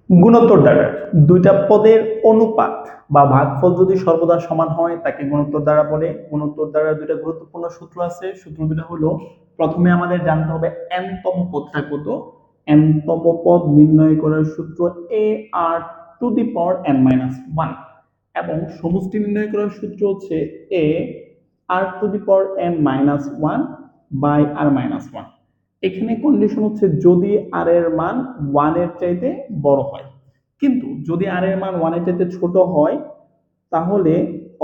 গুণোত্তর দ্বারা দুইটা পদের অনুপাত বা ভাগফল যদি সর্বদা সমান হয় তাকে গুণোত্তর দ্বারা বলে। গুণোত্তর দ্বারা দুইটা গুরুত্বপূর্ণ সূত্র আছে, সূত্র দুটো হলো, প্রথমে আমাদের জানতে হবে n তম পদটা কত। n তম পদ নির্ণয় করার সূত্র a r to the power n minus 1, এবং সমষ্টি নির্ণয় করার সূত্র হচ্ছে a r to the power n minus 1 by r minus 1। এখানে কন্ডিশন হচ্ছে যদি আর এর মান 1 এর চাইতে বড় হয়, কিন্তু যদি আর এর মান 1 এর চাইতে ছোট হয় তাহলে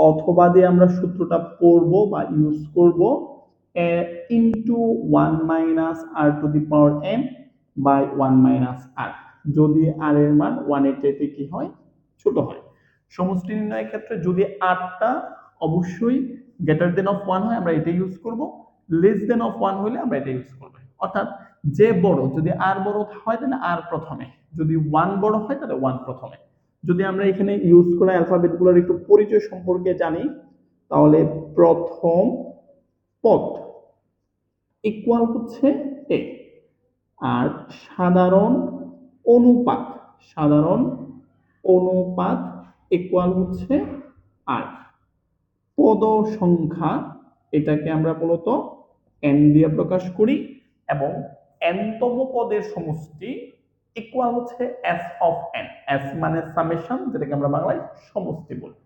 অথবা দিয়ে আমরা সূত্রটা পড়বো বা ইউজ করব a into 1 minus r to the power n by 1 minus r, যদি আর এর মান 1 এর চাইতে কি হয়, ছোট হয়। সমষ্টি নির্ণয়ের ক্ষেত্রে যদি r টা অবশ্যই গ্রেটার দেন অফ 1 হয় আমরা এটা ইউজ করব, লেস দেন অফ 1 হলে আমরা এটা ইউজ করব। অর্থাৎ যে বড়, যদি r বড় হয় তাহলে r প্রথমে, যদি 1 বড় হয় তাহলে 1 প্রথমে। যদি আমরা এখানে ইউজ করা অ্যালফাবেটগুলোর একটু পরিচয় সম্পর্কে জানি, তাহলে প্রথম পদ ইকুয়াল হচ্ছে a, আর সাধারণ অনুপাত, সাধারণ অনুপাত ইকুয়াল হচ্ছে r। পদ সংখ্যা এটাকে আমরা মূলত n দিয়ে প্রকাশ করি, এবং n তম পদের সমষ্টি ইকুয়াল হচ্ছে s অফ n। s মানে সামেশন, যেটাকে আমরা বাংলায় সমষ্টি বলি।